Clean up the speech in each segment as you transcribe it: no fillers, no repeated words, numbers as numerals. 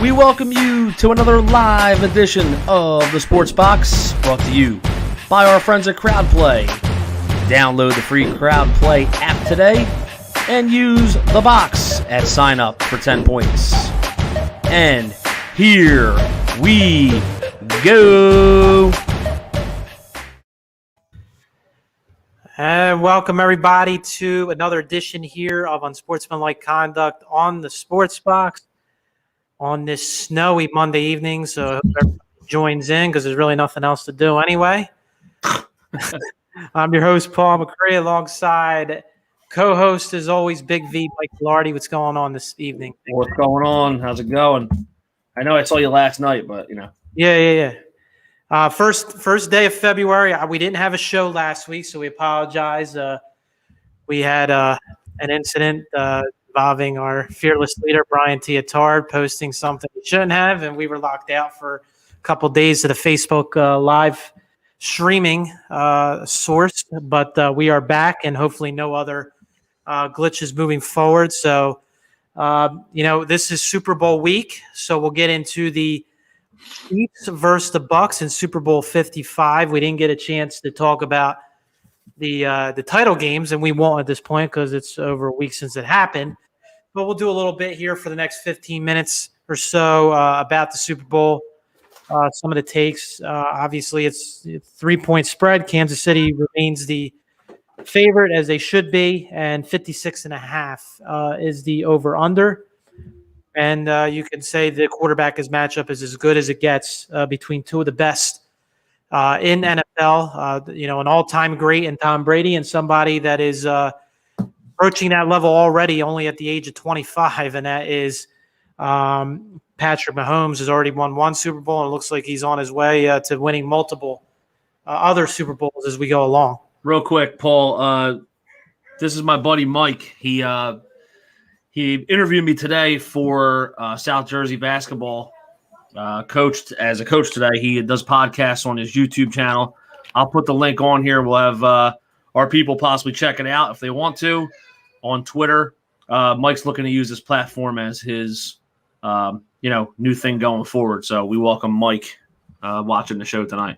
We welcome you to another live edition of the Sports Box, brought to you by our friends at CrowdPlay. Download the free CrowdPlay app today and use the box at sign up for 10 points. And here we go. And welcome everybody to another edition here of Unsportsmanlike Conduct on the Sports Box on this snowy Monday evening. So I hope everybody joins in because there's really nothing else to do anyway. I'm your host, Paul Macrie, alongside co-host, as always, Big V, Mike Velardi. What's going on this evening? What's going on? How's it going? I know I saw you last night, but, you know. Yeah. First day of February. We didn't have a show last week, so we apologize. We had an incident involving our fearless leader, Brian Teotard, posting something he shouldn't have, and we were locked out for a couple of days to the Facebook live streaming source. But we are back, and hopefully no other glitches moving forward. So, this is Super Bowl week, so we'll get into the Chiefs versus the Bucks in Super Bowl 55. We didn't get a chance to talk about the title games, and we won't at this point because it's over a week since it happened. But we'll do a little bit here for the next 15 minutes or so about the Super Bowl. Some of the takes. Obviously, it's a 3-point spread. Kansas City remains the favorite, as they should be, and 56.5 is the over/under. And you can say the quarterback matchup is as good as it gets between two of the best in NFL. An all-time great in Tom Brady and somebody that is approaching that level already, only at the age of 25, and that is Patrick Mahomes. Has already won one Super Bowl, and it looks like he's on his way to winning multiple other Super Bowls as we go along. Real quick, Paul, this is my buddy Mike. He interviewed me today for South Jersey basketball. Coached as a coach today. He does podcasts on his YouTube channel. I'll put the link on here. We'll have our people possibly check it out if they want to on Twitter. Mike's looking to use this platform as his new thing going forward. So we welcome Mike watching the show tonight.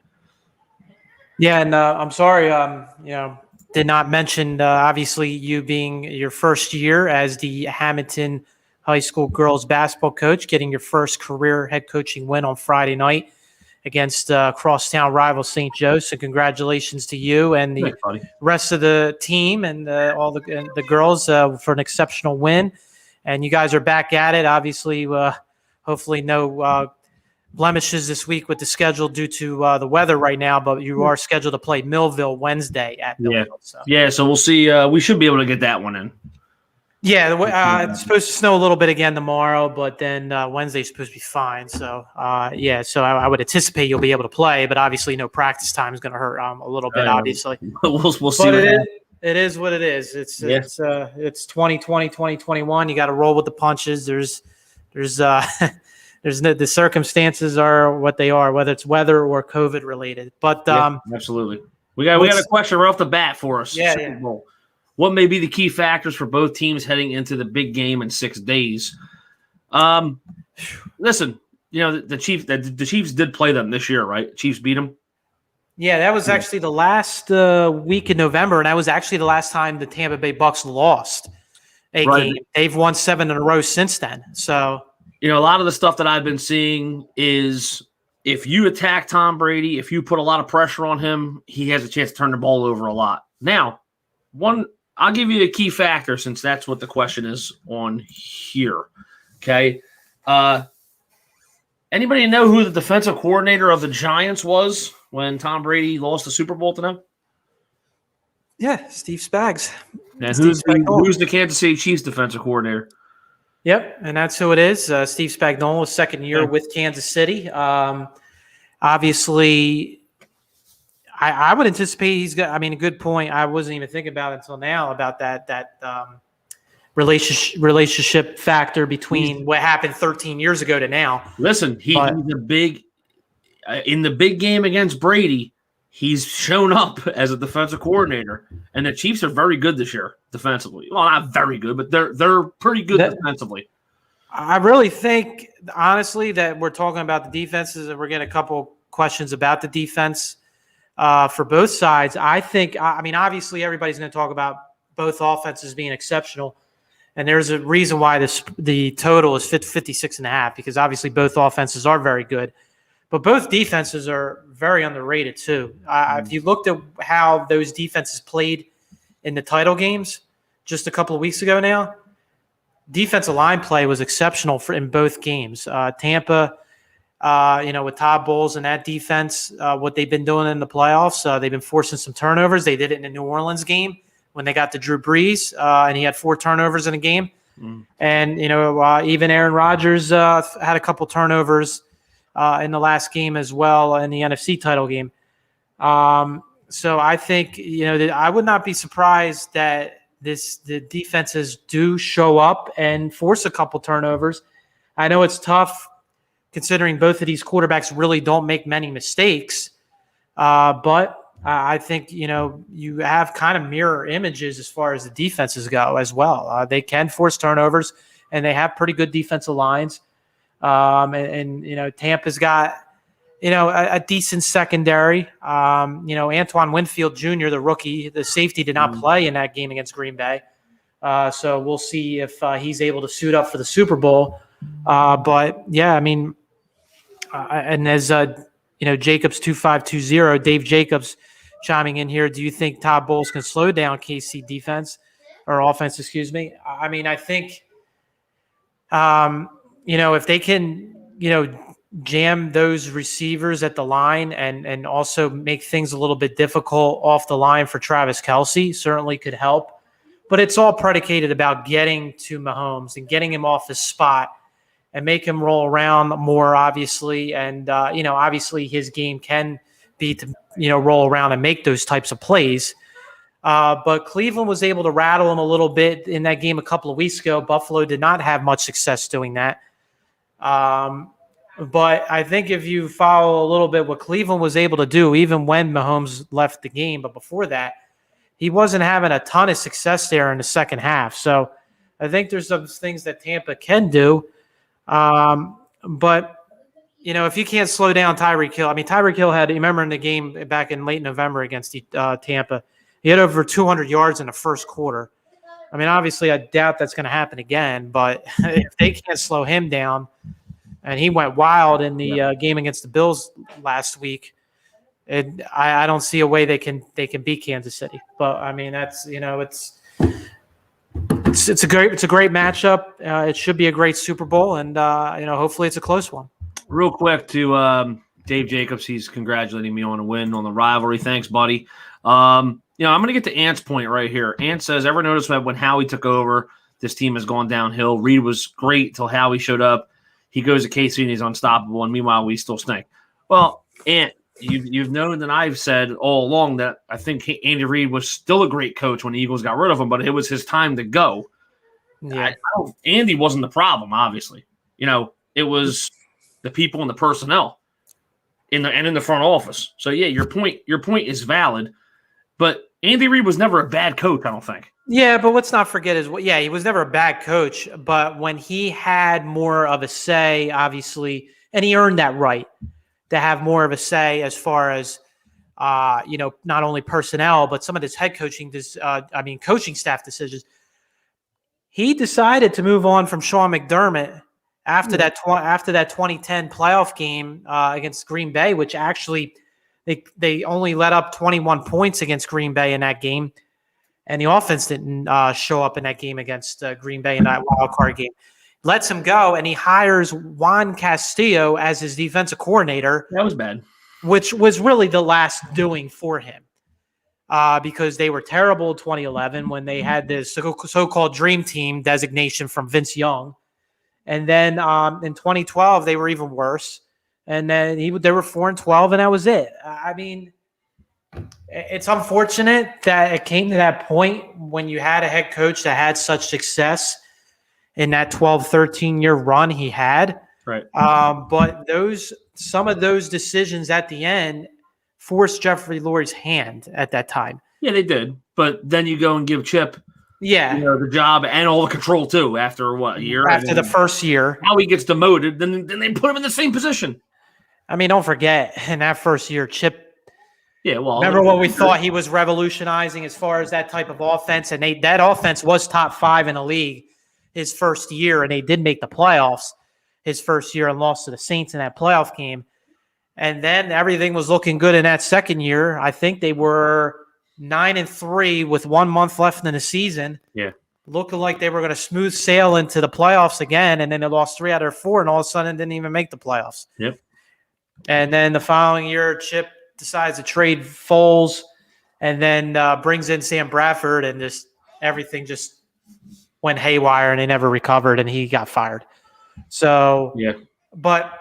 Yeah, and I'm sorry, did not mention, obviously, you being your first year as the Hamilton High School girls basketball coach, getting your first career head coaching win on Friday night against crosstown rival St. Joe. So congratulations to you and the rest of the team and all the girls for an exceptional win. And you guys are back at it. Obviously, hopefully no blemishes this week with the schedule due to the weather right now, but you are scheduled to play Millville Wednesday at Millville. So we'll see. We should be able to get that one in. Yeah, it's supposed to snow a little bit again tomorrow, but then Wednesday's supposed to be fine. So, so I would anticipate you'll be able to play, but obviously no practice time is going to hurt a little bit, obviously. We'll see. But it is what it is. It's 2020, 2021. You got to roll with the punches. There's the circumstances are what they are, whether it's weather or COVID related. But absolutely, we got a question right off the bat for us. Super Bowl. What may be the key factors for both teams heading into the big game in 6 days? Listen, the Chiefs did play them this year, right? Chiefs beat them. Yeah, that was actually the last week in November, and that was actually the last time the Tampa Bay Bucks lost a game. They've won 7 in a row since then. So, a lot of the stuff that I've been seeing is if you attack Tom Brady, if you put a lot of pressure on him, he has a chance to turn the ball over a lot. Now, I'll give you the key factor since that's what the question is on here. Okay. Anybody know who the defensive coordinator of the Giants was when Tom Brady lost the Super Bowl to them? Yeah, Steve Spags. And who's the Kansas City Chiefs defensive coordinator? Yep, and that's who it is. Steve Spagnuolo, second year with Kansas City. Obviously, I would anticipate he's got. I mean, a good point. I wasn't even thinking about it until now about that relationship factor between what happened 13 years ago to now. Listen, he's a big in the big game against Brady. He's shown up as a defensive coordinator, and the Chiefs are very good this year defensively. Well, not very good, but they're pretty good defensively. I really think, honestly, that we're talking about the defenses, and we're getting a couple questions about the defense. For both sides, I mean, obviously everybody's going to talk about both offenses being exceptional, and there's a reason why the total is 56.5 because obviously both offenses are very good, but both defenses are very underrated too. If you looked at how those defenses played in the title games just a couple of weeks ago now, defensive line play was exceptional in both games. Tampa. With Todd Bowles and that defense, what they've been doing in the playoffs, they've been forcing some turnovers. They did it in the New Orleans game when they got to Drew Brees, and he had 4 turnovers in a game. And, even Aaron Rodgers had a couple turnovers in the last game as well in the NFC title game. So I think, I would not be surprised that the defenses do show up and force a couple turnovers. I know it's tough, considering both of these quarterbacks really don't make many mistakes. But I think, you have kind of mirror images as far as the defenses go as well. They can force turnovers, and they have pretty good defensive lines. Tampa's got, a decent secondary. Antoine Winfield Jr., the rookie, the safety, did not play in that game against Green Bay. So we'll see if he's able to suit up for the Super Bowl. But, yeah, I mean, and as Jacobs 2520, Dave Jacobs chiming in here. Do you think Todd Bowles can slow down KC defense or offense? Excuse me. I mean, I think if they can jam those receivers at the line and also make things a little bit difficult off the line for Travis Kelce, certainly could help. But it's all predicated about getting to Mahomes and getting him off his spot and make him roll around more, obviously. And, obviously his game can be to, roll around and make those types of plays. But Cleveland was able to rattle him a little bit in that game a couple of weeks ago. Buffalo did not have much success doing that. But I think if you follow a little bit what Cleveland was able to do, even when Mahomes left the game, but before that, he wasn't having a ton of success there in the second half. So I think there's some things that Tampa can do. But, if you can't slow down Tyreek Hill, I mean, Tyreek Hill had, remember in the game back in late November against Tampa, he had over 200 yards in the first quarter. I mean, obviously, I doubt that's going to happen again, but if they can't slow him down, and he went wild in the game against the Bills last week, I don't see a way they can beat Kansas City. But I mean, that's it's a great matchup. It should be a great Super Bowl, and hopefully it's a close one. Real quick to Dave Jacobs, he's congratulating me on a win on the rivalry. Thanks, buddy. I'm going to get to Ant's point right here. Ant says, ever notice that when Howie took over, this team has gone downhill. Reed was great till Howie showed up. He goes to KC and he's unstoppable, and meanwhile we still stink. Well, and you've known that I've said all along that I think Andy Reid was still a great coach when the Eagles got rid of him, but it was his time to go. Yeah, Andy wasn't the problem, obviously. It was the people and the personnel in the front office. So yeah, your point is valid, but Andy Reid was never a bad coach, I don't think. Yeah, but let's not forget he was never a bad coach, but when he had more of a say, obviously, and he earned that right to have more of a say as far as not only personnel, but some of his head coaching, coaching staff decisions. He decided to move on from Sean McDermott after that 2010 playoff game against Green Bay, which actually they only let up 21 points against Green Bay in that game, and the offense didn't show up in that game against Green Bay in that wild card game. Lets him go, and he hires Juan Castillo as his defensive coordinator. That was bad. Which was really the last doing for him because they were terrible in 2011 when they had this so-called dream team designation from Vince Young. And then in 2012, they were even worse. And then they were 4-12, and that was it. I mean, it's unfortunate that it came to that point when you had a head coach that had such success in that 12, 13-year run he had. Right. But some of those decisions at the end forced Jeffrey Lurie's hand at that time. Yeah, they did. But then you go and give Chip the job and all the control too after a year? After the first year. How he gets demoted, then they put him in the same position. I mean, don't forget, in that first year, Chip – remember what we thought he was revolutionizing as far as that type of offense, and that offense was top 5 in the league his first year, and they did make the playoffs his first year and lost to the Saints in that playoff game. And then everything was looking good in that second year. I think they were 9-3 with 1 month left in the season. Yeah. Looking like they were going to smooth sail into the playoffs again, and then they lost 3 out of 4, and all of a sudden didn't even make the playoffs. Yep. And then the following year, Chip decides to trade Foles and then brings in Sam Bradford, and just everything just went haywire, and they never recovered, and he got fired. So, yeah. But,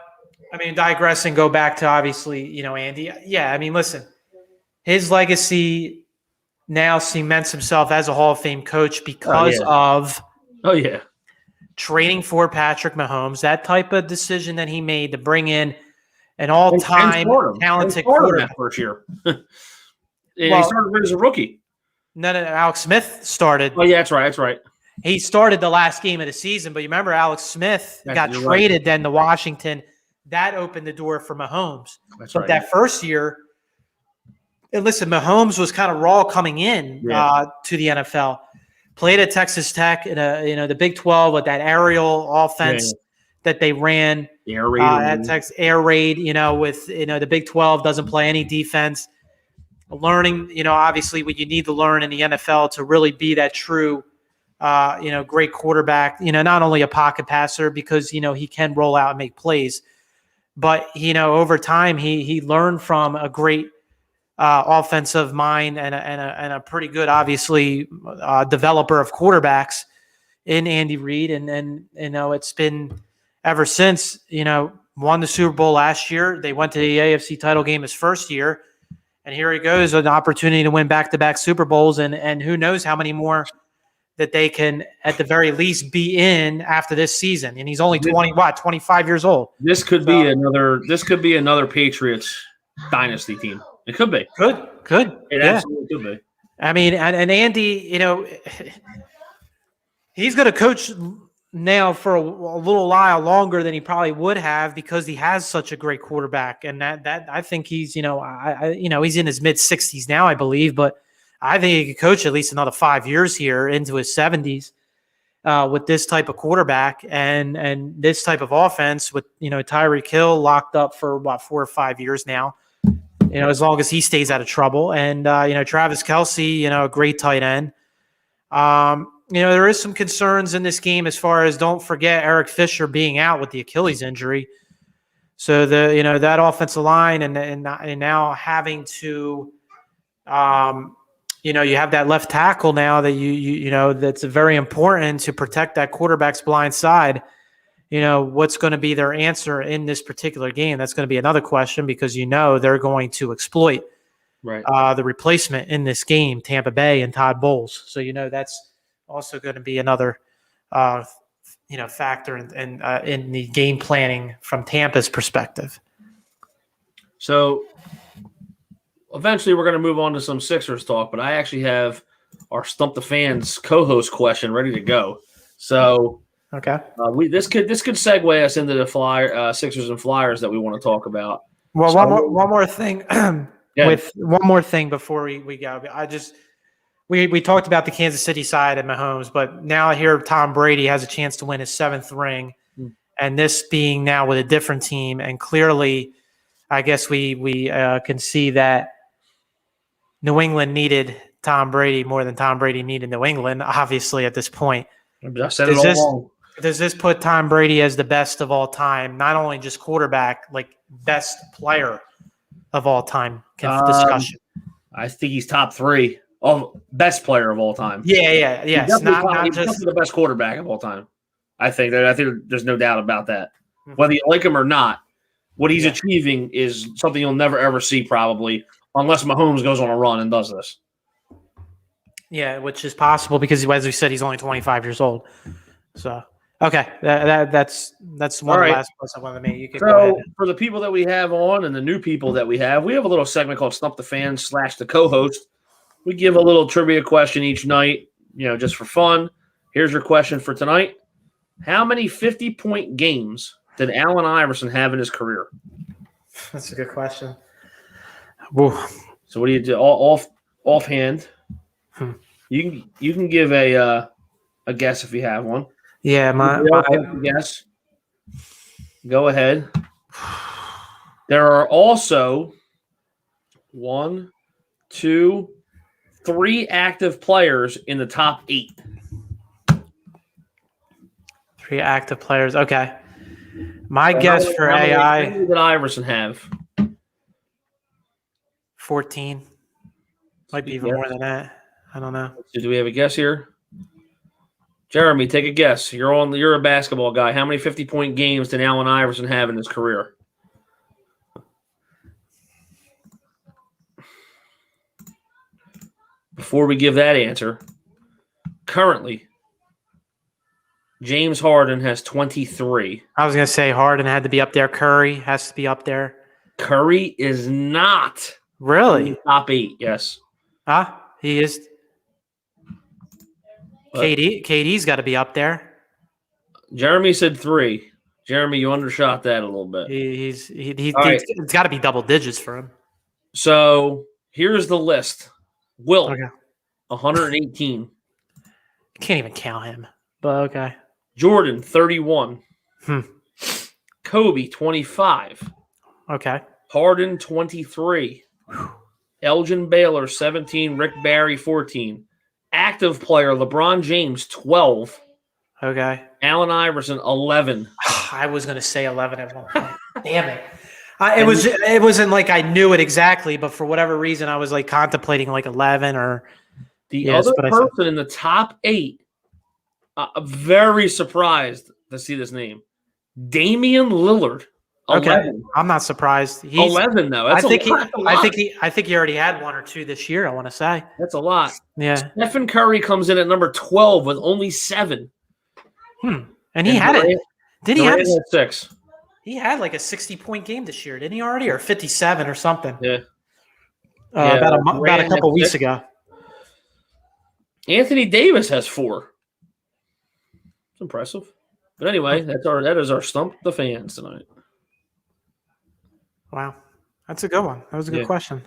I mean, digressing, go back to obviously, Andy. Yeah, I mean, listen, his legacy now cements himself as a Hall of Fame coach because of trading for Patrick Mahomes, that type of decision that he made to bring in an all-time talented quarterback first year. He started as a rookie. No, Alex Smith started. Oh, yeah, that's right. He started the last game of the season, but you remember Alex Smith got traded then to Washington. That opened the door for Mahomes. That's but that first year, and listen, Mahomes was kind of raw coming in to the NFL. Played at Texas Tech in the Big 12 with that aerial offense that they ran at Texas, air raid. With the Big 12 doesn't play any defense. Learning, obviously what you need to learn in the NFL to really be that true, great quarterback. Not only a pocket passer because he can roll out and make plays, but over time he learned from a great offensive mind and a pretty good, obviously, developer of quarterbacks in Andy Reid, and it's been ever since. Won the Super Bowl last year. They went to the AFC title game his first year, and here he goes, an opportunity to win back-to-back Super Bowls, and who knows how many more that they can, at the very least, be in after this season. And he's only 25 years old. This could be another Patriots dynasty team. It could be. Could. It absolutely could be. I mean, and Andy, he's going to coach now for a little while longer than he probably would have because he has such a great quarterback. And that I think he's, he's in his mid-60s now, I believe, but I think he could coach at least another 5 years here into his 70s with this type of quarterback and this type of offense with, Tyreek Hill locked up for 4 or 5 years now, as long as he stays out of trouble. And, Travis Kelce, a great tight end. There is some concerns in this game as far as, don't forget, Eric Fisher being out with the Achilles injury. So that offensive line and now having to you have that left tackle now that that's very important to protect that quarterback's blind side. What's going to be their answer in this particular game? That's going to be another question because they're going to exploit the replacement in this game, Tampa Bay and Todd Bowles. So that's also going to be another factor in the game planning from Tampa's perspective. So eventually we're going to move on to some Sixers talk, but I actually have our Stump the Fans co-host question ready to go. So okay, this could segue us into the Sixers and Flyers that we want to talk about. Well, one more thing. With one more thing before we go, we talked about the Kansas City side and Mahomes, but now I hear Tom Brady has a chance to win his 7th ring, and this being now with a different team, and clearly, I guess we can see that New England needed Tom Brady more than Tom Brady needed New England. Obviously, at this point, I said it all wrong. Does this put Tom Brady as the best of all time? Not only just quarterback, like best player of all time discussion. I think he's top 3. Oh, best player of all time. Yeah. He's not just the best quarterback of all time. I think there's no doubt about that. Whether you like him or not, what he's achieving is something you'll never ever see probably, unless Mahomes goes on a run and does this. Yeah, which is possible because, as we said, he's only 25 years old. So, okay, that's one of the last points I wanted to make. You can go ahead. For the people that we have on and the new people that we have a little segment called Stump the Fans / the co-host. We give a little trivia question each night, just for fun. Here's your question for tonight. How many 50-point games did Allen Iverson have in his career? That's a good question. Woo. So what do you do? Offhand, you can give a guess if you have one. Yeah, my guess. Go ahead. There are also 1, 2, 3 active players in the top 8. 3 active players. Okay. My guess for AI. How many did Iverson have? 14. Might be even more than that. I don't know. Do we have a guess here? Jeremy, take a guess. You're a basketball guy. How many 50-point games did Allen Iverson have in his career? Before we give that answer, currently, James Harden has 23. I was going to say Harden had to be up there. Curry has to be up there. Curry is not. Really? Top 8, yes. He is. KD's got to be up there. Jeremy said 3. Jeremy, you undershot that a little bit. It's got to be double digits for him. So here's the list. Wilt, okay. 118. Can't even count him, but okay. Jordan, 31. Kobe, 25. Okay. Harden, 23. Elgin Baylor, 17. Rick Barry, 14. Active player, LeBron James, 12. Okay. Allen Iverson, 11. I was going to say 11 at one point. Damn it. It wasn't like I knew it exactly, but for whatever reason, I was like contemplating like 11 or the other person in the top 8. I'm very surprised to see this name, Damian Lillard. 11. Okay, I'm not surprised. He's 11 though. That's I think he already had 1 or 2 this year. I want to say that's a lot. Yeah. Stephen Curry comes in at number 12 with only 7. And he had it. Did he have 6? He had like a 60-point game this year, didn't he already? Or 57 or something. Yeah. About a couple weeks ago. Anthony Davis has 4. It's impressive. But anyway, that is our Stump the Fans tonight. Wow. That's a good one. That was a good question.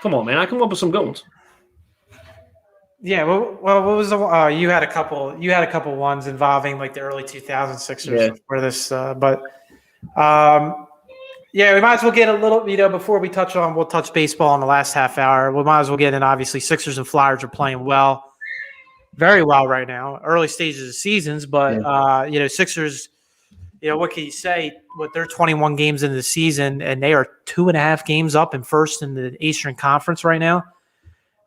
Come on, man. I come up with some good ones. Yeah, well, what was the you had a couple ones involving like the early 2000 Sixers for this but we might as well get a little, before we'll touch baseball in the last half hour. We might as well get in, obviously, Sixers and Flyers are playing well, very well right now, early stages of seasons, but, Sixers, what can you say? They're 21 games into the season, and they are 2.5 games up in first in the Eastern Conference right now,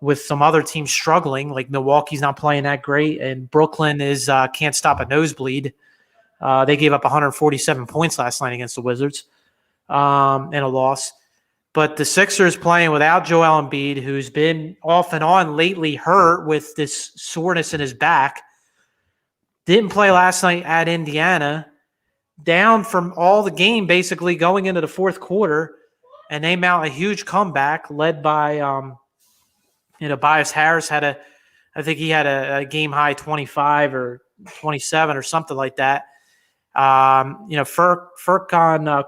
with some other teams struggling, like Milwaukee's not playing that great, and Brooklyn is can't stop a nosebleed. They gave up 147 points last night against the Wizards in a loss. But the Sixers playing without Joel Embiid, who's been off and on lately hurt with this soreness in his back, didn't play last night at Indiana, down from all the game basically going into the fourth quarter, and they mount a huge comeback led by Tobias Harris I think he had a game high 25 or 27 or something like that. Furkan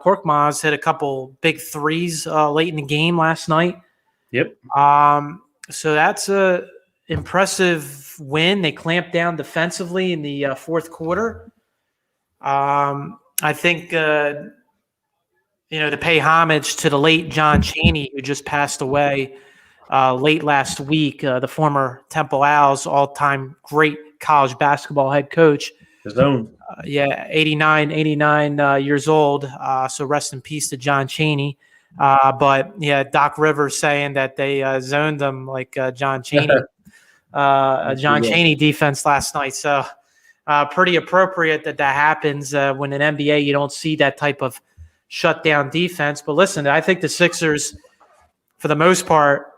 Korkmaz hit a couple big threes late in the game last night. Yep. So that's a impressive win. They clamped down defensively in the fourth quarter. I think to pay homage to the late John Chaney, who just passed away late last week, the former Temple Owls all-time great college basketball head coach. His own. 89 years old. So rest in peace to John Chaney. But Doc Rivers saying that they zoned them like John Chaney, Chaney defense last night. So pretty appropriate that happens when in NBA you don't see that type of shutdown defense. But listen, I think the Sixers, for the most part,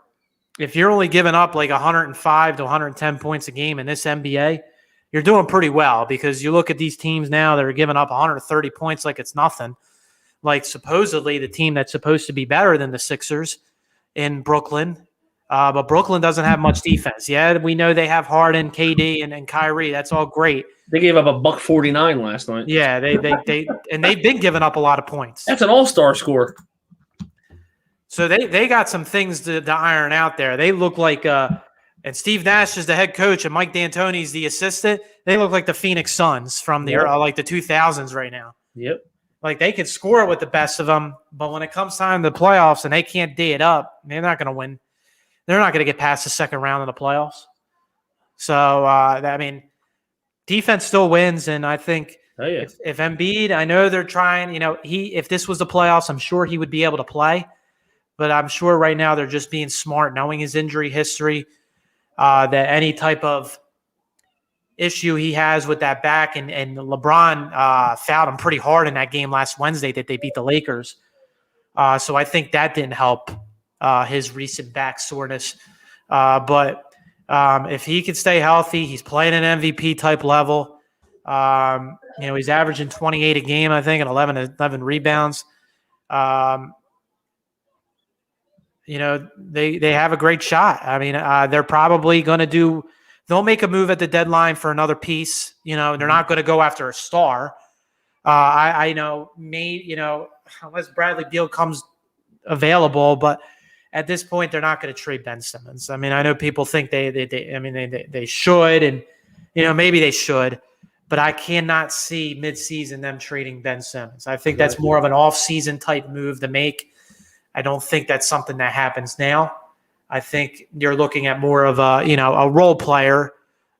if you're only giving up like 105 to 110 points a game in this NBA, you're doing pretty well, because you look at these teams now that are giving up 130 points like it's nothing. Like supposedly the team that's supposed to be better than the Sixers in Brooklyn. But Brooklyn doesn't have much defense. Yeah, we know they have Harden, KD, and Kyrie. That's all great. They gave up $149 last night. Yeah, they've been giving up a lot of points. That's an all-star score. So they got some things to iron out there. They look like and Steve Nash is the head coach and Mike D'Antoni's the assistant. They look like the Phoenix Suns from the the 2000s right now. Yep. Like they can score with the best of them, but when it comes time to the playoffs and they can't D it up, they're not going to win. They're not going to get past the second round of the playoffs. So, defense still wins, and I think if Embiid, I know they're trying, if this was the playoffs, I'm sure he would be able to play, but I'm sure right now they're just being smart, knowing his injury history, that any type of issue he has with that back, and LeBron fouled him pretty hard in that game last Wednesday that they beat the Lakers. So I think that didn't help his recent back soreness. But if he can stay healthy, he's playing an MVP type level. He's averaging 28 a game, I think, and 11 rebounds. They have a great shot. They're probably going to they'll make a move at the deadline for another piece. They're not going to go after a star. I know, unless Bradley Beal comes available, but at this point, they're not going to trade Ben Simmons. I know people think they should, and maybe they should, but I cannot see midseason them trading Ben Simmons. I think that's more of an off-season type move to make. I don't think that's something that happens now. I think you're looking at more of a role player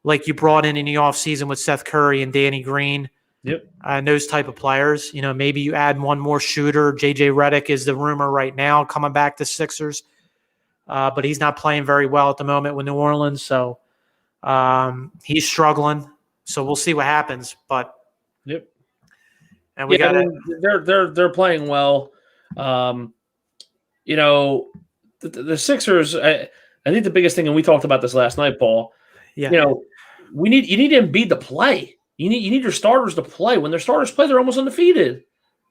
like you brought in the offseason with Seth Curry and Danny Green. Yep. And those type of players. Maybe you add one more shooter. JJ Redick is the rumor right now coming back to Sixers. But he's not playing very well at the moment with New Orleans. So he's struggling. So we'll see what happens. But yep. And we got they're playing well. The Sixers, I think the biggest thing, and we talked about this last night, Paul. Yeah. You need Embiid to play. You need your starters to play. When their starters play, they're almost undefeated.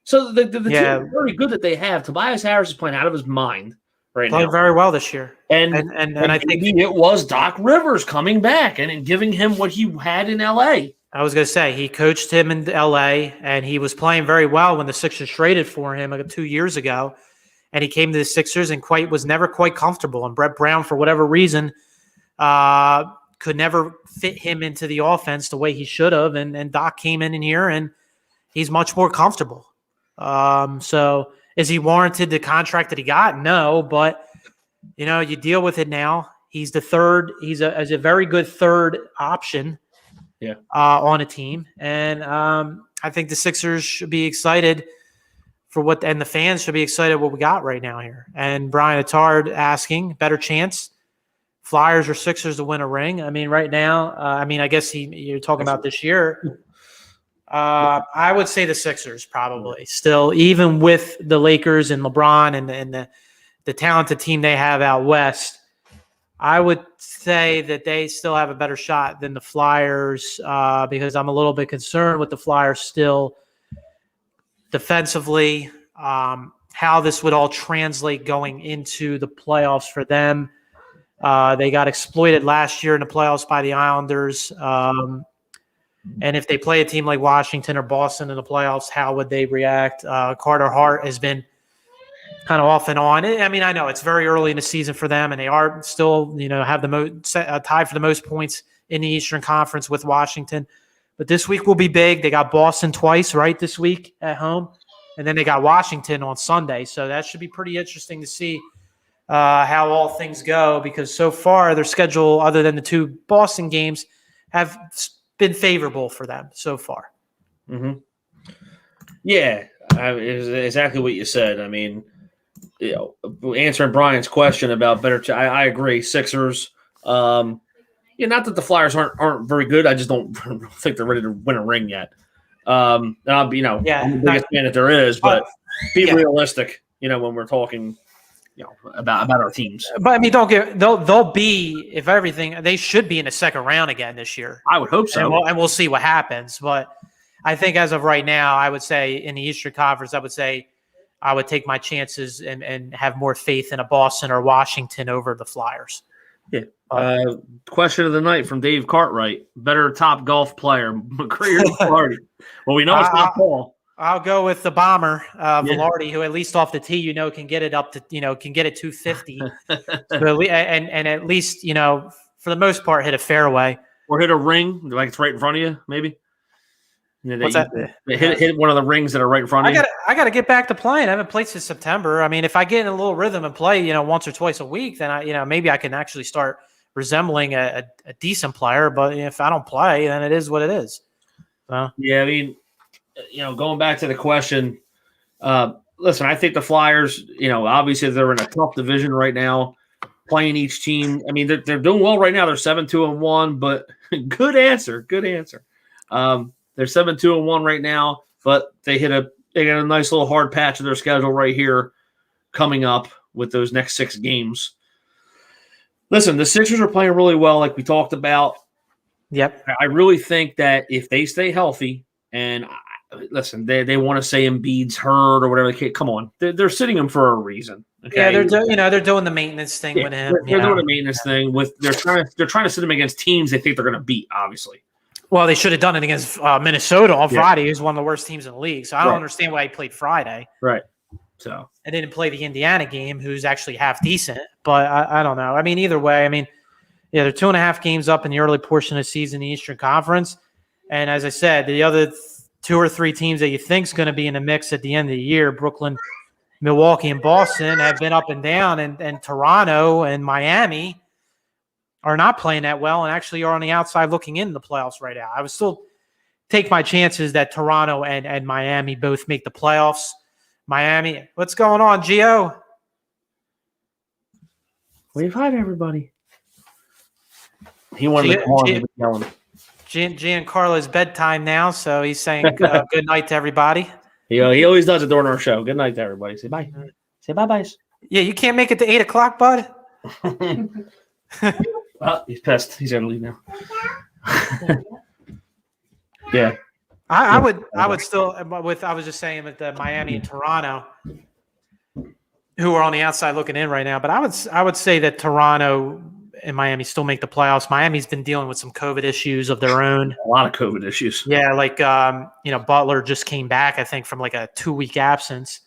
So the team is very good that they have. Tobias Harris is playing out of his mind right now. Playing very well this year. And I think it was Doc Rivers coming back and giving him what he had in L.A. I was going to say, he coached him in L.A., and he was playing very well when the Sixers traded for him 2 years ago. And he came to the Sixers and was never quite comfortable. And Brett Brown, for whatever reason, could never fit him into the offense the way he should have. And Doc came in here, and he's much more comfortable. So is he warranted the contract that he got? No, but, you deal with it now. He's the third. He's a very good third option on a team. And I think the Sixers should be excited and the fans should be excited what we got right now here. And Brian Attard asking, better chance Flyers or Sixers to win a ring? I mean, right now, I guess you're talking about this year. I would say the Sixers probably still, even with the Lakers and LeBron and the talented team they have out west. I would say that they still have a better shot than the Flyers because I'm a little bit concerned with the Flyers still defensively, how this would all translate going into the playoffs for them. They got exploited last year in the playoffs by the Islanders. And if they play a team like Washington or Boston in the playoffs, how would they react? Carter Hart has been kind of off and on. I mean, I know it's very early in the season for them, and they are still, have the tied for the most points in the Eastern Conference with Washington. But this week will be big. They got Boston twice, right, this week at home, and then they got Washington on Sunday. So that should be pretty interesting to see how all things go, because so far their schedule, other than the 2 Boston games, have been favorable for them so far. Mm-hmm. Yeah, exactly what you said. I mean, answering Brian's question about better, I agree. Sixers. Not that the Flyers aren't very good. I just don't think they're ready to win a ring yet. And I'm the biggest fan that there is, but be realistic. When we're talking, about our teams. But I mean, they'll be, if everything, they should be in the second round again this year. I would hope so, and we'll see what happens. But I think as of right now, I would say in the Eastern Conference, I would take my chances and have more faith in a Boston or Washington over the Flyers. Yeah. Question of the night from Dave Cartwright: better top golf player, Macrie or Velardi? Well, we know it's not Paul. I'll go with the bomber, Velardi, who at least off the tee, can get it up to, can get it 250. and at least, for the most part, hit a fairway. Or hit a ring, like it's right in front of you, maybe. What's that? Hit one of the rings that are right in front of you. I got to get back to playing. I haven't played since September. I mean, if I get in a little rhythm and play, once or twice a week, then maybe I can actually start resembling a decent player. But if I don't play, then it is what it is. So. Yeah, I mean, going back to the question, listen, I think the Flyers, obviously they're in a tough division right now, playing each team. I mean, they're doing well right now. They're 7-2-1, but good answer. They're 7-2-1 right now, but they got a nice little hard patch of their schedule right here coming up with those next 6 games. Listen, the Sixers are playing really well, like we talked about. Yep. I really think that if they stay healthy, and listen, they want to say Embiid's hurt or whatever. Come on, they're sitting him for a reason. Okay? Yeah, they're doing the maintenance thing with him. They're doing the maintenance thing with. They're trying to sit him against teams they think they're going to beat. Obviously. Well, they should have done it against Minnesota on Friday, who's one of the worst teams in the league. So I don't understand why he played Friday. Right. So and didn't play the Indiana game, who's actually half decent. But I don't know. I mean, either way, they're 2.5 games up in the early portion of the season in the Eastern Conference. And as I said, the other 2 or 3 teams that you think is going to be in the mix at the end of the year, Brooklyn, Milwaukee, and Boston, have been up and down, and Toronto and Miami are not playing that well and actually are on the outside looking in the playoffs right now. I would still take my chances that Toronto and Miami both make the playoffs. Miami, what's going on, Gio? Wave hi to everybody. He wanted to call him. Giancarlo's bedtime now, so he's saying good night to everybody. He always does it during our show. Good night to everybody. Say bye. Say bye-bye. Yeah, you can't make it to 8 o'clock, bud? Well, he's pissed. He's got to leave now. Yeah. I would still, I was just saying with the Miami and Toronto, who are on the outside looking in right now, but I would say that Toronto and Miami still make the playoffs. Miami's been dealing with some COVID issues of their own. A lot of COVID issues. Yeah, like Butler just came back, I think, from like a 2-week absence.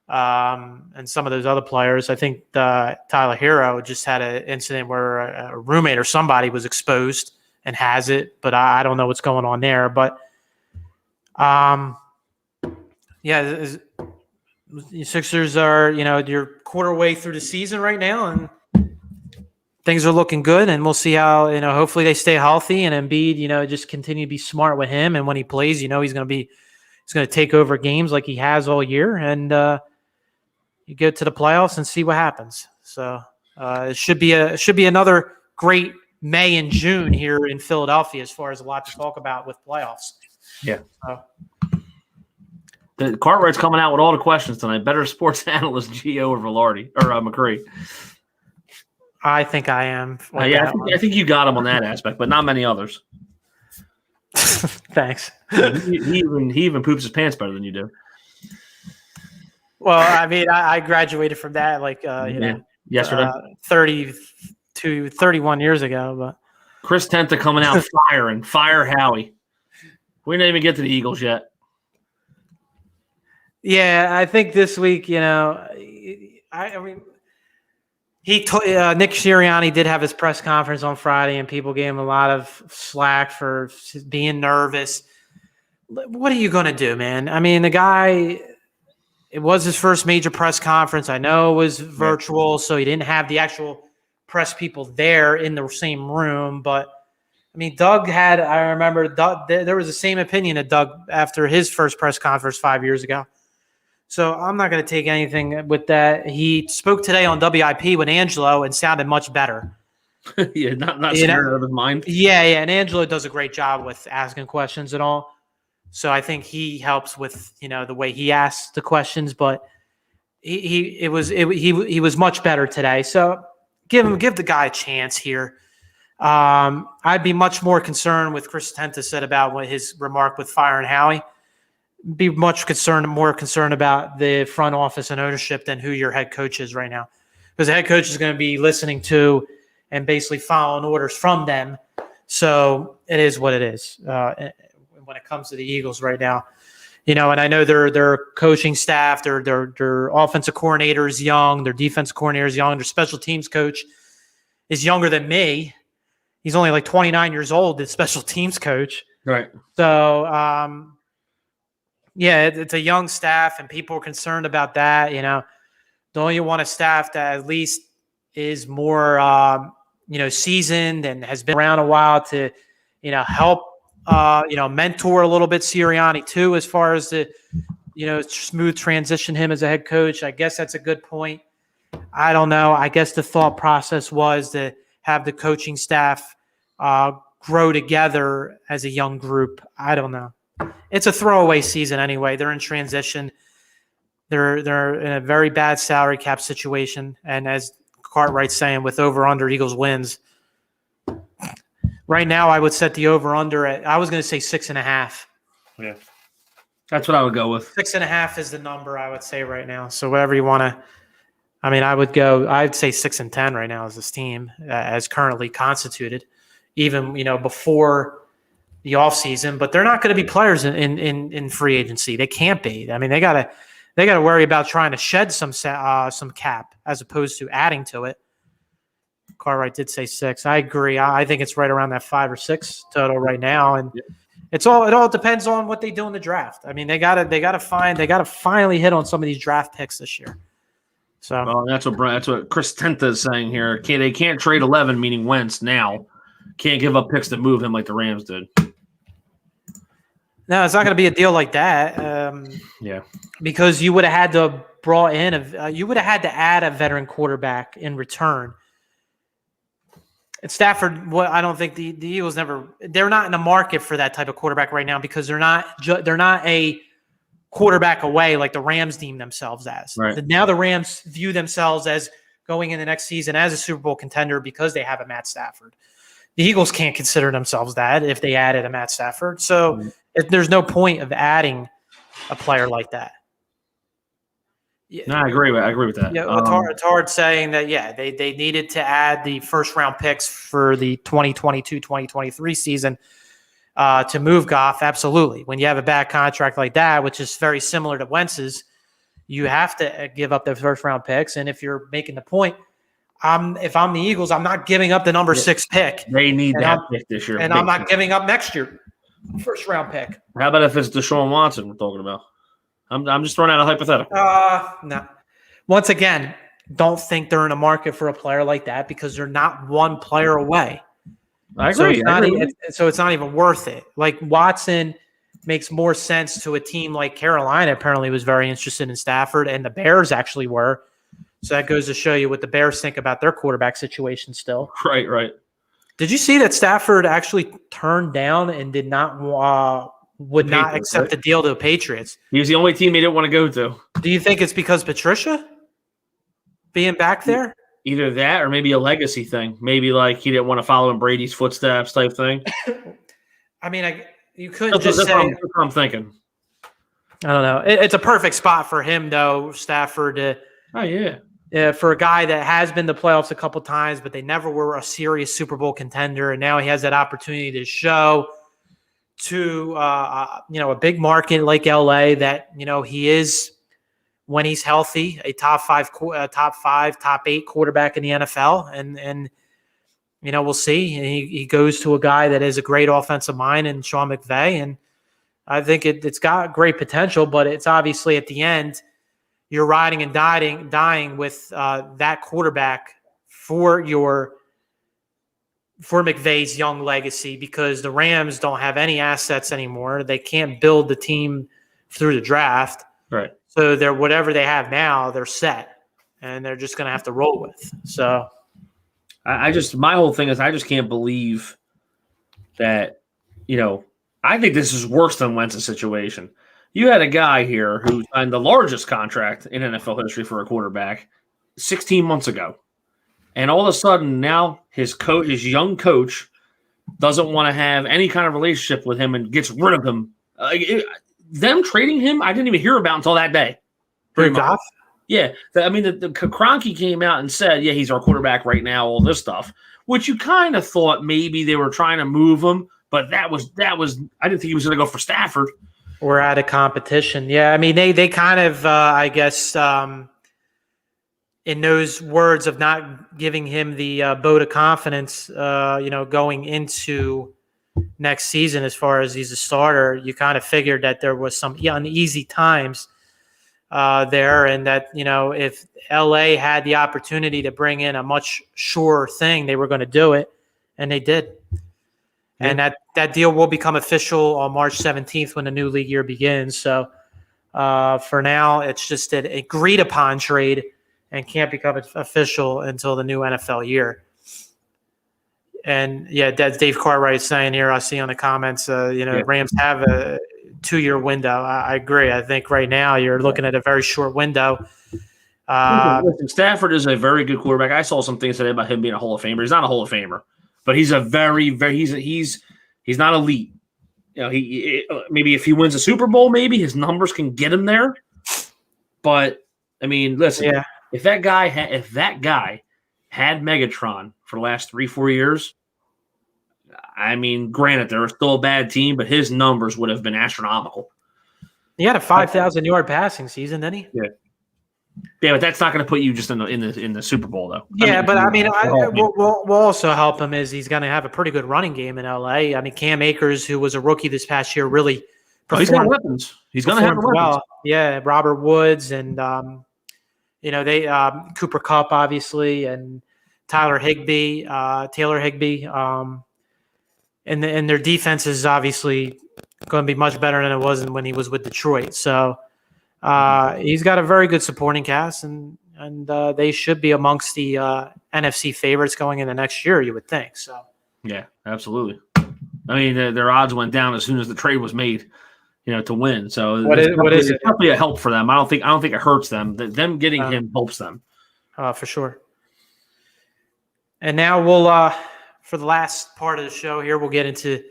And some of those other players, I think Tyler Hero just had an incident where a roommate or somebody was exposed and has it, but I don't know what's going on there. But the Sixers are, you're quarter way through the season right now, and things are looking good, and we'll see how, hopefully they stay healthy, and Embiid, just continue to be smart with him, and when he plays, he's going to take over games like he has all year, and you go to the playoffs and see what happens. So It should be another great May and June here in Philadelphia as far as a lot to talk about with playoffs. Yeah. The Cartwright's coming out with all the questions tonight. Better sports analyst, Gio or Velardi or Macrie. I think I am. I think you got him on that aspect, but not many others. Thanks. He even poops his pants better than you do. Well, I mean, I graduated from that yesterday, 31 years ago. But Chris Tenta coming out fire Howie. We didn't even get to the Eagles yet. Yeah, I think this week, I mean, Nick Sirianni did have his press conference on Friday, and people gave him a lot of slack for being nervous. What are you going to do, man? I mean, the guy, it was his first major press conference. I know it was virtual, so he didn't have the actual press people there in the same room. But, I mean, I remember there was the same opinion of Doug after his first press conference 5 years ago. So I'm not going to take anything with that. He spoke today on WIP with Angelo and sounded much better. Yeah, not scared out of his mind. Yeah, and Angelo does a great job with asking questions and all. So I think he helps with the way he asks the questions. But he was much better today. So give the guy a chance here. I'd be much more concerned with Chris Tenta said about what his remark with firing Howie. Be more concerned about the front office and ownership than who your head coach is right now, because the head coach is going to be listening to and basically following orders from them. So it is what it is when it comes to the Eagles right now. And I know their coaching staff, their offensive coordinator is young, their defensive coordinator is young, their special teams coach is younger than me. He's only like 29 years old, the special teams coach. Right. So, yeah, it's a young staff, and people are concerned about that. Don't you want a staff that at least is more, seasoned and has been around a while to, help, mentor a little bit Sirianni too, as far as the, smooth transition him as a head coach. I guess that's a good point. I don't know. I guess the thought process was to have the coaching staff grow together as a young group. I don't know. It's a throwaway season anyway. They're in transition. They're in a very bad salary cap situation. And as Cartwright's saying, with over-under Eagles wins, right now I would set the over-under at, I was going to say 6.5. Yeah. That's what I would go with. 6.5 is the number I would say right now. So whatever you want to, I'd say 6-10 right now as this team, as currently constituted, even, before the offseason, but they're not going to be players in free agency. They can't be. I mean, they gotta worry about trying to shed some cap as opposed to adding to it. Cartwright did say 6. I agree. I think it's right around that 5 or 6 total right now, and it all depends on what they do in the draft. I mean, they gotta finally hit on some of these draft picks this year. So that's what Chris Tenta is saying here. They can't trade 11, meaning Wentz now. Can't give up picks to move him like the Rams did. No, it's not going to be a deal like that. Yeah, because you would have had to add a veteran quarterback in return. And Stafford, I don't think the Eagles they're not in the market for that type of quarterback right now, because they're not a quarterback away like the Rams deem themselves as. Right. Now the Rams view themselves as going in the next season as a Super Bowl contender because they have a Matt Stafford. The Eagles can't consider themselves that if they added a Matt Stafford. So there's no point of adding a player like that. No, I agree with that. Yeah, it's hard saying that, they needed to add the first-round picks for the 2022-2023 season to move Goff. Absolutely. When you have a bad contract like that, which is very similar to Wentz's, you have to give up the first-round picks. And if you're making the point, if I'm the Eagles, I'm not giving up the number 6 pick. They need that pick this year. And I'm not giving up next year first-round pick. How about if it's Deshaun Watson we're talking about? I'm just throwing out a hypothetical. No. Once again, don't think they're in a market for a player like that because they're not one player away. I agree. So it's not even worth it. Like Watson makes more sense to a team like Carolina. Apparently was very interested in Stafford, and the Bears actually were. So that goes to show you what the Bears think about their quarterback situation still. Right. Did you see that Stafford actually turned down and did not would not Patriots, accept right? the deal to the Patriots? He was the only team he didn't want to go to. Do you think it's because Patricia being back there? Either that or maybe a legacy thing. Maybe like he didn't want to follow in Brady's footsteps type thing. I mean, you couldn't just say. That's what I'm thinking. I don't know. It's a perfect spot for him, though, Stafford. Oh, yeah. For a guy that has been to playoffs a couple times, but they never were a serious Super Bowl contender, and now he has that opportunity to show to a big market like LA that he is, when he's healthy, a top 8 quarterback in the NFL, and we'll see. And he goes to a guy that is a great offensive mind in Sean McVay, and I think it's got great potential, but it's obviously at the end you're riding and dying with that quarterback for McVay's young legacy, because the Rams don't have any assets anymore. They can't build the team through the draft. Right. So they're whatever they have now, they're set, and they're just going to have to roll with. So my whole thing is I just can't believe that, I think this is worse than Wentz's situation. You had a guy here who signed the largest contract in NFL history for a quarterback 16 months ago. And all of a sudden now his young coach doesn't want to have any kind of relationship with him and gets rid of him. Them trading him, I didn't even hear about until that day. Yeah. The Kroenke came out and said, yeah, he's our quarterback right now, all this stuff, which you kind of thought maybe they were trying to move him. But that was I didn't think he was going to go for Stafford. We're out of competition. Yeah, I mean, they kind of, I guess, in those words of not giving him the vote of confidence, going into next season as far as he's a starter, you kind of figured that there was some uneasy times there, and that, if LA had the opportunity to bring in a much surer thing, they were going to do it, and they did. Yeah. And that deal will become official on March 17th when the new league year begins. So for now, it's just an agreed upon trade and can't become official until the new NFL year. And yeah, that's Dave Cartwright saying here, I see on the comments, Rams have a 2-year window. I agree. I think right now you're looking at a very short window. Listen, Stafford is a very good quarterback. I saw some things today about him being a Hall of Famer. He's not a Hall of Famer, but he's a very, very he's not elite. He maybe if he wins a Super Bowl, maybe his numbers can get him there. But I mean, listen, if that guy had Megatron for the last 3-4 years, I mean, granted, they're still a bad team, but his numbers would have been astronomical. He had a 5,000-yard passing season, didn't he? Yeah, but that's not going to put you just in the Super Bowl, though. We'll also help him is he's going to have a pretty good running game in LA. I mean, Cam Akers, who was a rookie this past year, really performed. He's got weapons. He's going to have weapons. Well. Yeah, Robert Woods and they Cooper Kupp, obviously, and Taylor Higbee, and their defense is obviously going to be much better than it was when he was with Detroit. So he's got a very good supporting cast, and they should be amongst the NFC favorites going into next year, you would think. So yeah, absolutely. I mean, their odds went down as soon as the trade was made, to win. So what is it? Probably a help for them. I don't think it hurts them. Them getting him helps them. For sure. And now we'll for the last part of the show here, we'll get into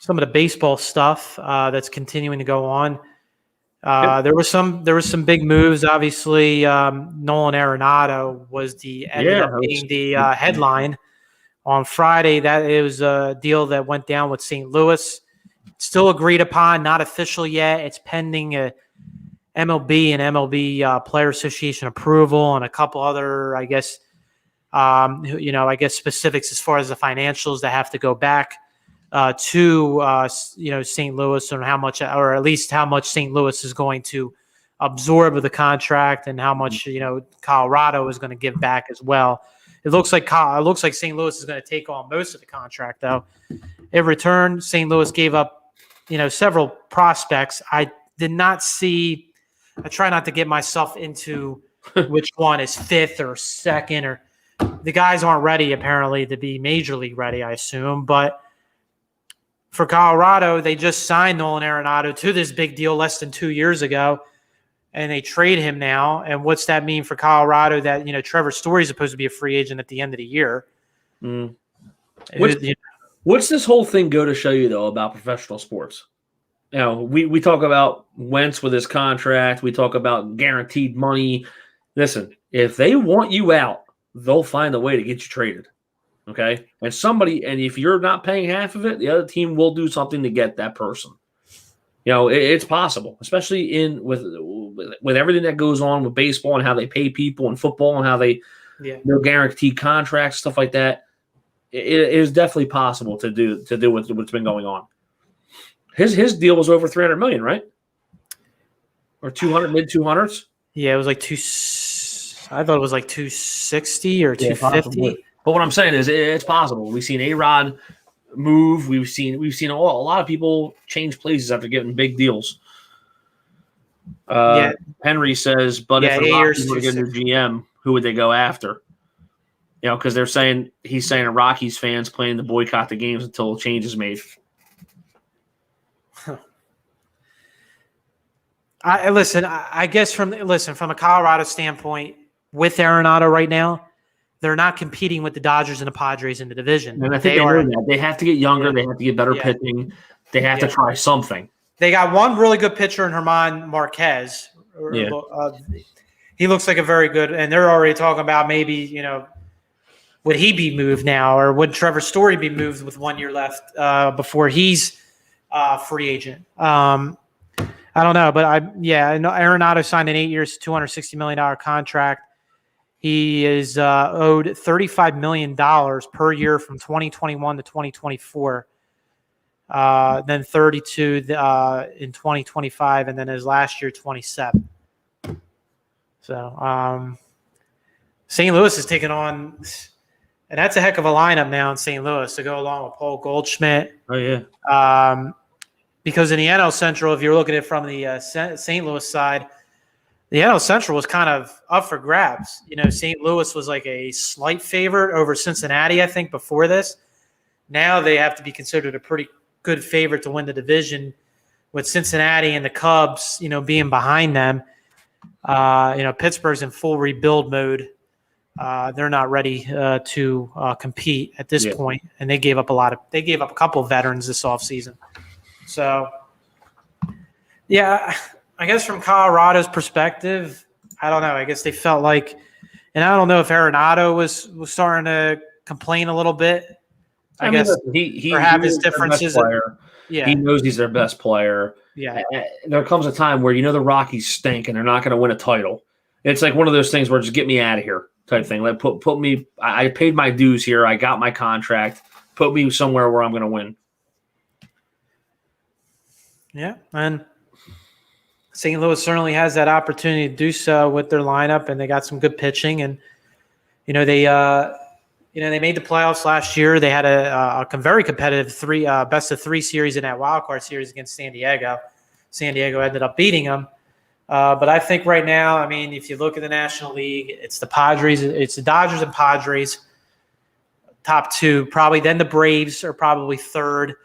some of the baseball stuff that's continuing to go on. There was some big moves. Obviously, Nolan Arenado ended up being the headline on Friday. That it was a deal that went down with St. Louis. Still agreed upon, not official yet. It's pending a MLB and MLB Player Association approval and a couple other, I guess, specifics as far as the financials that have to go back to St. Louis, and how much, or at least how much St. Louis is going to absorb of the contract, and how much Colorado is going to give back as well. It looks like St. Louis is going to take on most of the contract, though. In return, St. Louis gave up several prospects. I did not see. I try not to get myself into which one is fifth or second, or the guys aren't ready apparently to be major league ready, I assume. But for Colorado, they just signed Nolan Arenado to this big deal less than 2 years ago, and they trade him now. And what's that mean for Colorado? That Trevor Story is supposed to be a free agent at the end of the year. Mm. What's this whole thing go to show you though about professional sports? We talk about Wentz with his contract. We talk about guaranteed money. Listen, if they want you out, they'll find a way to get you traded. Okay? And if you're not paying half of it, the other team will do something to get that person. It's possible, especially with everything that goes on with baseball and how they pay people and football and how they guaranteed contracts, stuff like that. It is definitely possible to do what's been going on. His deal was over $300 million, right? Or 200, mid 200s. Yeah, it was like I thought it was like 260 or 250. But what I'm saying is, it's possible. We've seen A-Rod move. We've seen a lot of people change places after getting big deals. Henry says, but if the Rockies were to get a new GM, who would they go after? Because he's saying Rockies fans plan to boycott the games until a change is made. I guess from a Colorado standpoint, with Arenado right now, they're not competing with the Dodgers and the Padres in the division. And I think they know that. They have to get younger. They have to get better pitching. They have to try something. They got one really good pitcher in German Marquez. He looks like a very good, and they're already talking about maybe, would he be moved now, or would Trevor Story be moved with 1 year left before he's free agent? I don't know, but I know Arenado signed an 8 years, $260 million contract. He is owed $35 million per year from 2021 to 2024. Then 32 in 2025, and then his last year 27. So St. Louis is taking on, and that's a heck of a lineup now in St. Louis to go along with Paul Goldschmidt. Oh yeah. Because in the NL Central, if you're looking at it from the St. Louis side, the NL Central was kind of up for grabs. St. Louis was like a slight favorite over Cincinnati, I think, before this. Now they have to be considered a pretty good favorite to win the division, with Cincinnati and the Cubs, being behind them. Pittsburgh's in full rebuild mode. They're not ready to compete at this point, and they gave up a couple of veterans this offseason. So, I guess from Colorado's perspective, I don't know. I guess they felt like, and I don't know if Arenado was starting to complain a little bit. I guess he his differences. He knows he's their best player. Yeah. There comes a time where the Rockies stink and they're not going to win a title. It's like one of those things where just get me out of here type thing. Like put me. I paid my dues here. I got my contract. Put me somewhere where I'm going to win. Yeah, and St. Louis certainly has that opportunity to do so with their lineup, and they got some good pitching. And they made the playoffs last year. They had a very competitive best of three series in that wild card series against San Diego. San Diego ended up beating them. But I think right now, if you look at the National League, it's the Padres, it's the Dodgers and Padres, top two, probably. Then the Braves are probably third.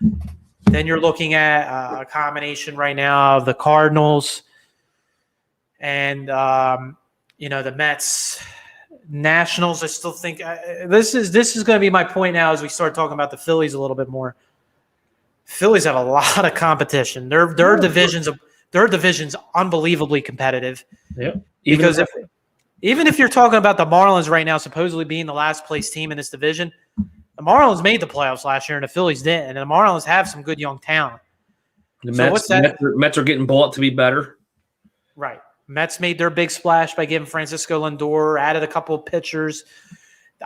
Then you're looking at a combination right now of the Cardinals and, the Mets, Nationals. I still think this is going to be my point now as we start talking about the Phillies a little bit more. Phillies have a lot of competition. Their division's unbelievably competitive. Yeah. Because even if you're talking about the Marlins right now supposedly being the last place team in this division, the Marlins made the playoffs last year, and the Phillies didn't. And the Marlins have some good young talent. The Mets are getting bought to be better. Right. Mets made their big splash by giving Francisco Lindor, added a couple of pitchers.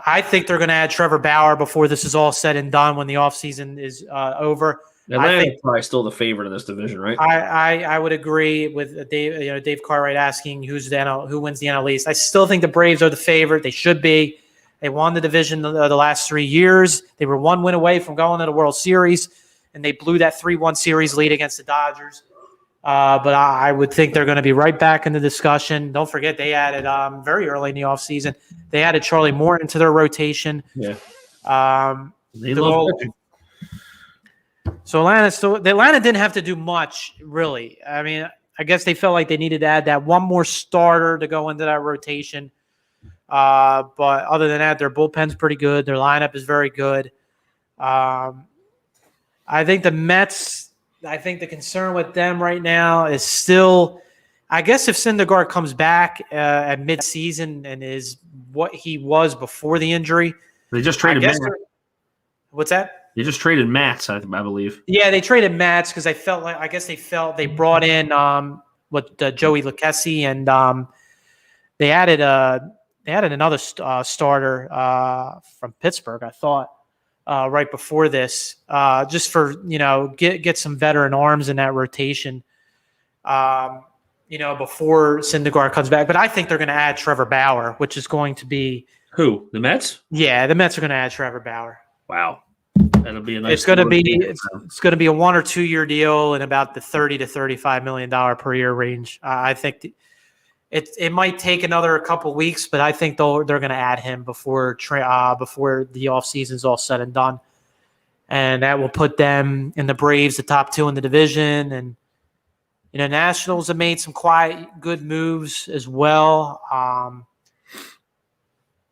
I think they're going to add Trevor Bauer before this is all said and done when the offseason is over. Atlanta's probably still the favorite in this division, right? I would agree with Dave Cartwright asking who wins the NL East. I still think the Braves are the favorite. They should be. They won the division the last 3 years. They were 1 win away from going to the World Series, and they blew that 3-1 series lead against the Dodgers. But I would think they're going to be right back in the discussion. Don't forget they added very early in the offseason. They added Charlie Moore into their rotation. Yeah. They The love goal- pitching. So Atlanta didn't have to do much, really. I mean, I guess they felt like they needed to add that one more starter to go into that rotation. But other than that, their bullpen's pretty good. Their lineup is very good. I think the Mets, the concern with them right now is still, I guess if Syndergaard comes back at midseason and is what he was before the injury. They just traded Matt. What's that? They just traded Matz, I believe. Yeah, they traded Matz because they felt they brought in Joey Lucchesi and they added another starter from Pittsburgh, I thought, right before this, just for get some veteran arms in that rotation, before Syndergaard comes back. But I think they're going to add Trevor Bauer, which is going to be who? The Mets? Yeah, the Mets are going to add Trevor Bauer. Wow. That'll be a nice. It's going to be a 1 or 2 year deal in about the $30 to $35 million per year range. I think it might take another couple weeks, but I think they're going to add him before the offseason's all said and done, and that will put them in the Braves, the top 2 in the division, and Nationals have made some quiet, good moves as well.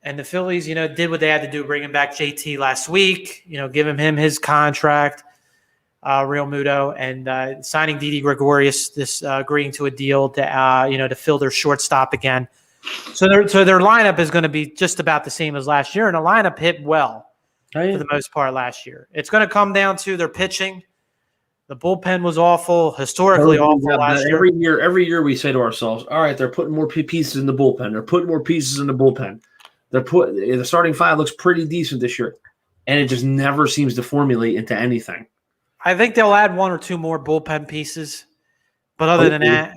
And the Phillies, did what they had to do, bringing back JT last week, giving him his contract, Real Muto, and signing Didi Gregorius, agreeing to a deal to fill their shortstop again. So their lineup is going to be just about the same as last year, and the lineup hit well for the most part last year. It's going to come down to their pitching. The bullpen was awful, historically awful last year. Every year we say to ourselves, all right, they're putting more pieces in the bullpen. They're putting more pieces in the bullpen. The starting five looks pretty decent this year, and it just never seems to formulate into anything. I think they'll add 1 or 2 more bullpen pieces, but other than that,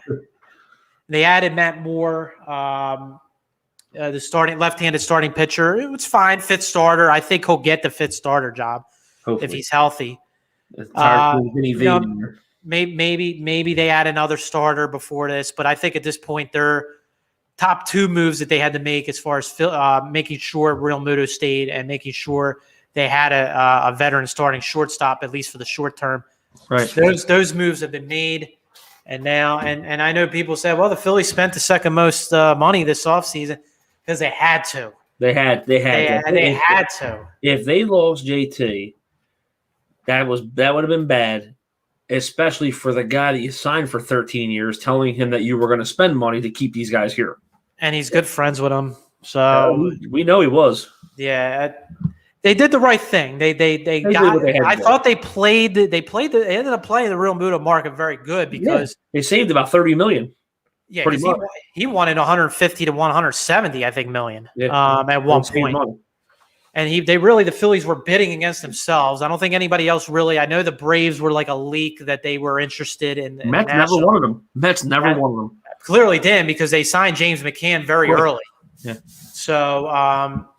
they added Matt Moore, the left-handed starting pitcher. It was fine, fifth starter. I think he'll get the fifth starter job if he's healthy. Maybe they add another starter before this, but I think at this point they're top 2 moves that they had to make as far as making sure Real Muto stayed and making sure they had a veteran starting shortstop, at least for the short term. Right. Those moves have been made. And now, and I know people say, well, the Phillies spent the second most money this offseason because they had to. They had to. If they lost JT, that would have been bad, especially for the guy that you signed for 13 years, telling him that you were going to spend money to keep these guys here. And he's good friends with them. So we know he was. Yeah. They did the right thing. They thought they ended up playing the Real Muto market very good because they saved about $30 million. Yeah, he wanted 150 to 170, I think, million at one point. Money. And the Phillies were bidding against themselves. I don't think anybody else really. I know the Braves were like a leak that they were interested in. Mets never wanted them. Mets never wanted them. Clearly didn't because they signed James McCann very early. Yeah. So Real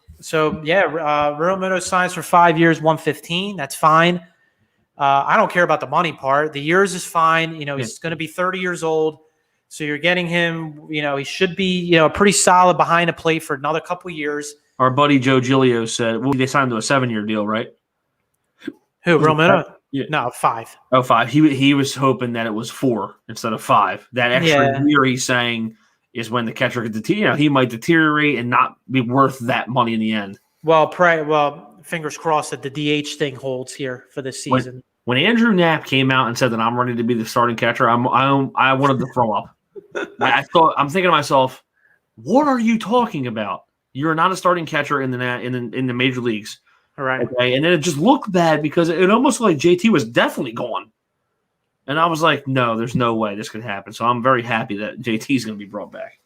Muto signs for 5 years, 115. That's fine. I don't care about the money part. The years is fine. He's going to be 30 years old. So you're getting him, he should be, pretty solid behind the plate for another couple of years. Our buddy Joe Giglio said, they signed to a 7-year deal, right? Who, Real Muto? Yeah. No, 5. Oh, 5. He was hoping that it was 4 instead of 5. That extra year he's saying is when the catcher could he might deteriorate and not be worth that money in the end. Well, fingers crossed that the DH thing holds here for this season. When Andrew Knapp came out and said that I'm ready to be the starting catcher, I wanted to throw up. I'm thinking to myself, what are you talking about? You're not a starting catcher in the major leagues. All right. Okay. And then it just looked bad because it almost looked like JT was definitely gone. And I was like, no, there's no way this could happen. So I'm very happy that JT is going to be brought back.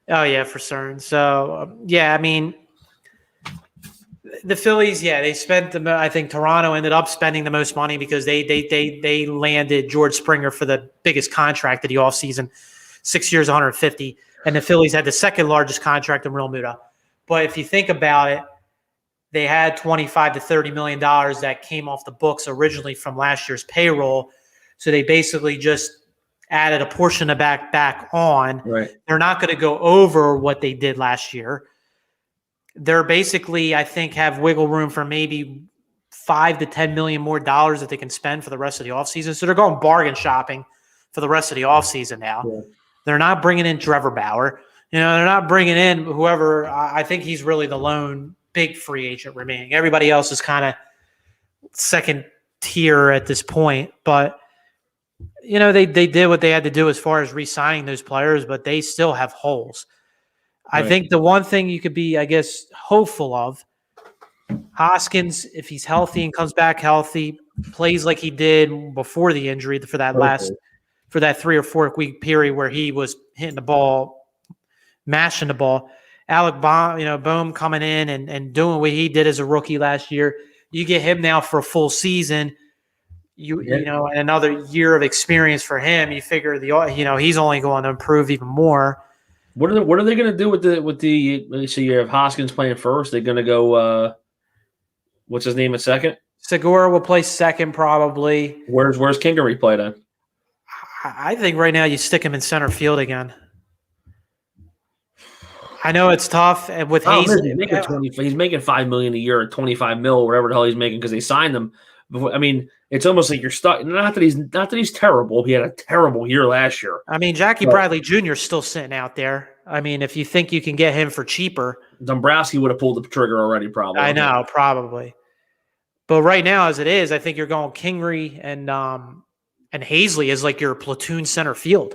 Oh, yeah, for certain. So, the Phillies, they spent I think Toronto ended up spending the most money because they landed George Springer for the biggest contract of the offseason, 6 years, 150. And the Phillies had the second largest contract in Real Muto. But if you think about it, they had $25 to $30 million that came off the books originally from last year's payroll. So they basically just added a portion of back on. Right. They're not going to go over what they did last year. They're basically, I think, have wiggle room for maybe $5 to $10 million more that they can spend for the rest of the offseason. So they're going bargain shopping for the rest of the offseason now. Yeah. They're not bringing in Trevor Bauer. They're not bringing in whoever. I think he's really the lone big free agent remaining. Everybody else is kind of second tier at this point. But, they did what they had to do as far as re-signing those players, but they still have holes. I think the one thing you could be, I guess, hopeful of, Hoskins, if he's healthy and comes back healthy, plays like he did before the injury for that 3 or 4 week period where he was hitting the ball, mashing the ball. Alec Boehm coming in and doing what he did as a rookie last year. You get him now for a full season. And another year of experience for him. You figure he's only going to improve even more. What are they going to do with the? So you have Hoskins playing first. They're going to go. What's his name at second? Segura will play second probably. Where's Kingery play then? I think right now you stick him in center field again. I know it's tough, and with Hazley, he's making $5 million a year, or $25 million, whatever the hell he's making because they signed him. I mean, it's almost like you're stuck. Not that he's terrible. He had a terrible year last year. I mean, Jackie Bradley Jr. is still sitting out there. I mean, if you think you can get him for cheaper, Dombrowski would have pulled the trigger already, probably. I know, probably. But right now, as it is, I think you're going Kingery and Hazley is like your platoon center field.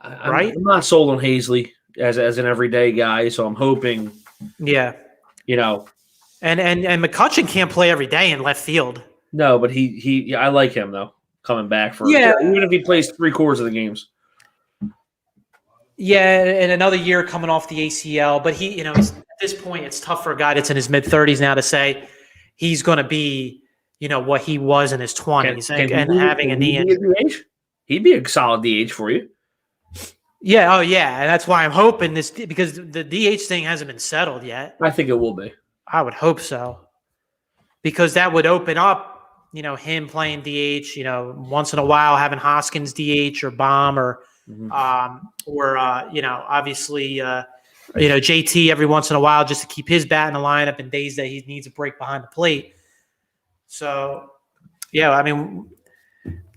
Right? I'm not sold on Hazley as an everyday guy, so I'm hoping. Yeah. And McCutchen can't play every day in left field. No, but I like him though. Coming back for even if he plays 3/4 of the games. Yeah, and another year coming off the ACL, but at this point, it's tough for a guy that's in his mid-30s now to say he's going to be, what he was in his 20s and having a knee injury. He'd be a solid DH for you. Yeah, and that's why I'm hoping this because the DH thing hasn't been settled yet. I think it will be. I would hope so, because that would open up, him playing DH. Once in a while having Hoskins DH or Baum or, obviously, JT every once in a while just to keep his bat in the lineup in days that he needs a break behind the plate. So, I mean,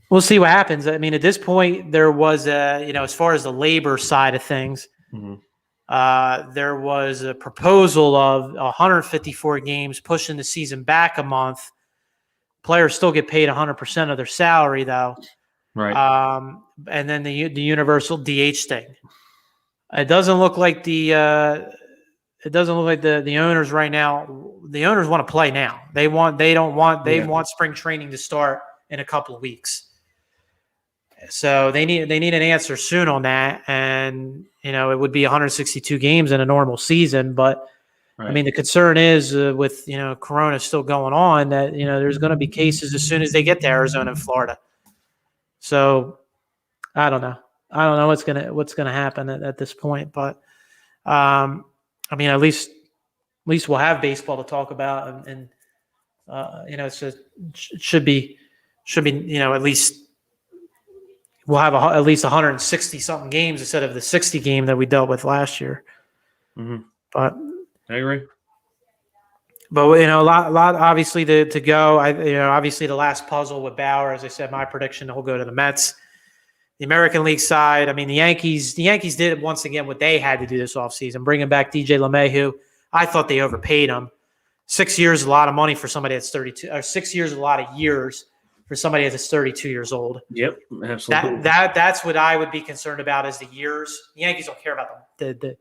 we'll see what happens. I mean, at this point, there was as far as the labor side of things. There was a proposal of 154 games, pushing the season back a month. Players still get paid 100% of their salary, though. Right. And then the universal DH thing. It doesn't look like the owners right now. The owners want to play now. They want spring training to start in a couple of weeks. So they need an answer soon on that, and it would be 162 games in a normal season. But I mean, the concern is with Corona still going on that there's going to be cases as soon as they get to Arizona and Florida. So I don't know what's gonna happen at this point, but I mean, at least we'll have baseball to talk about, and it should be at least. We'll have at least 160 something games instead of the 60 game that we dealt with last year. But I agree. But a lot obviously to go. Obviously the last puzzle with Bauer, as I said, my prediction he'll go to the Mets. The American League side, I mean, the Yankees did once again what they had to do this offseason, bringing back DJ LeMahieu. I thought they overpaid him. 6 years is a lot of money for somebody that's 32, or 6 years is a lot of years for somebody that's 32 years old. Yep, absolutely. That's what I would be concerned about is the years. The Yankees don't care about the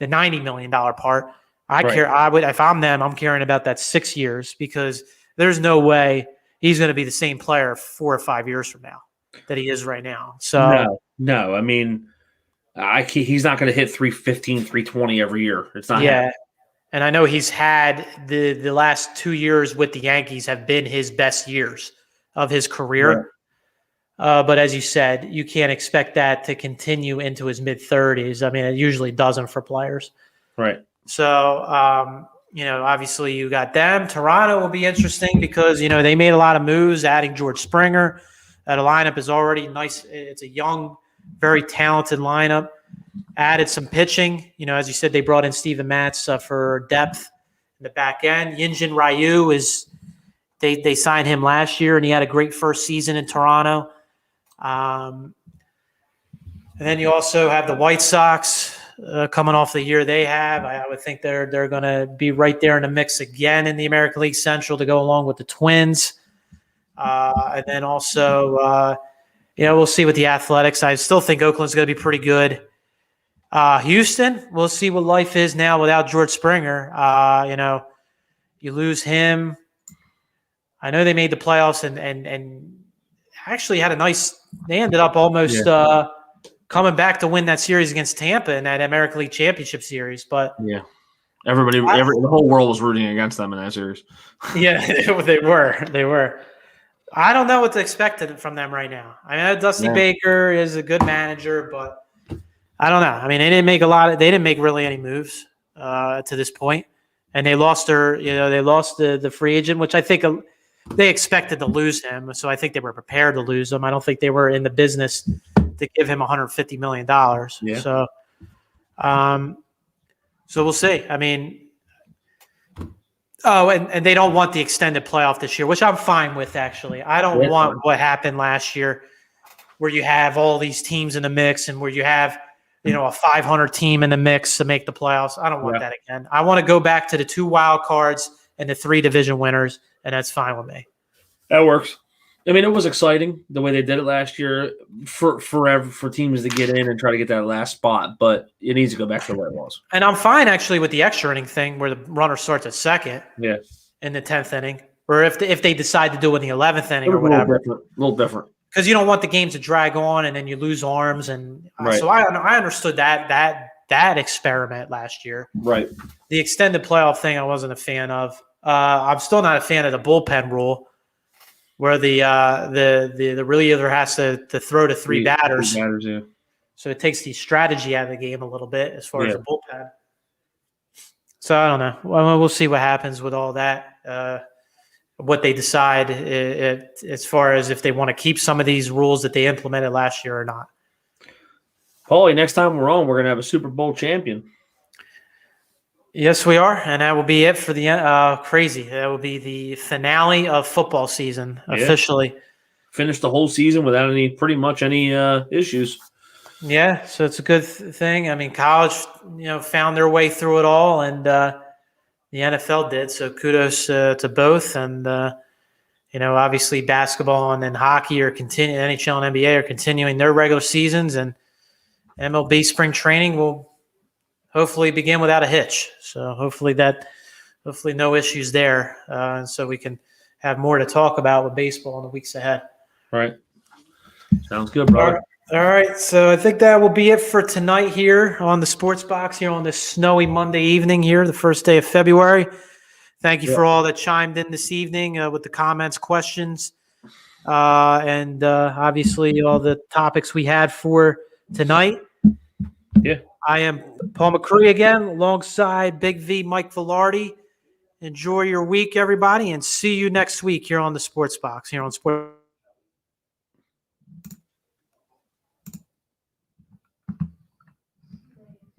$90 million part. Care. I would, if I'm them, I'm caring about that 6 years, because there's no way he's going to be the same player 4 or 5 years from now that he is right now. So no. I mean, he's not going to hit 315, 320 every year. It's not. Yeah. And I know he's had the last 2 years with the Yankees have been his best years of his career. Right. But as you said, you can't expect that to continue into his mid-30s. I mean, it usually doesn't for players. Right. So, obviously you got them. Toronto will be interesting because, they made a lot of moves, adding George Springer, That lineup is already nice. It's a young, very talented lineup. Added some pitching. As you said, they brought in Steven Matz for depth in the back end. Yinjin Ryu they signed him last year, and he had a great first season in Toronto. And then you also have the White Sox coming off the year they have. I would think they're going to be right there in the mix again in the American League Central to go along with the Twins. And then also, we'll see with the Athletics. I still think Oakland's going to be pretty good. Houston, we'll see what life is now without George Springer. You lose him. I know they made the playoffs and actually had they ended up almost coming back to win that series against Tampa in that American League Championship Series. But yeah, the whole world was rooting against them in that series. Yeah, they were. I don't know what to expect from them right now. I know Dusty Baker is a good manager, but I don't know. I mean, they didn't make really any moves to this point, and they lost the free agent, which I think they expected to lose him. So I think they were prepared to lose him. I don't think they were in the business to give him $150 million. Yeah. So we'll see. I mean, and they don't want the extended playoff this year, which I'm fine with, actually. I don't want what happened last year where you have all these teams in the mix and where you have, a 500 team in the mix to make the playoffs. I don't want that again. I want to go back to the 2 wild cards and the 3 division winners, and that's fine with me. That works. I mean, it was exciting the way they did it last year for teams to get in and try to get that last spot, but it needs to go back to the way it was. And I'm fine, actually, with the extra inning thing where the runner starts at second in the 10th inning, or if they decide to do it in the 11th inning or whatever. A little different. Because you don't want the game to drag on and then you lose arms. And so I understood that experiment last year. Right. The extended playoff thing I wasn't a fan of. I'm still not a fan of the bullpen rule, where the reliever has to throw to 3 batters. So it takes the strategy out of the game a little bit as far as the bullpen. So I don't know. Well, we'll see what happens with all that. What they decide as far as if they want to keep some of these rules that they implemented last year or not. Paulie, next time we're on, we're going to have a Super Bowl champion. Yes, we are, and that will be it for the crazy. That will be the finale of football season officially. Finished the whole season without pretty much any issues. Yeah, so it's a good thing. I mean, college, found their way through it all, and the NFL did. So kudos to both, and obviously basketball and then hockey are continuing. NHL and NBA are continuing their regular seasons, and MLB spring training will hopefully begin without a hitch. So hopefully no issues there. So we can have more to talk about with baseball in the weeks ahead. Right. Sounds good, brother. All right. So I think that will be it for tonight here on the Sports Box here on this snowy Monday evening here, the first day of February. Thank you for all that chimed in this evening with the comments, questions, and obviously all the topics we had for tonight. Yeah. I am Paul Macrie again, alongside Big V, Mike Velardi. Enjoy your week, everybody, and see you next week here on the Sports Box, here on Sports.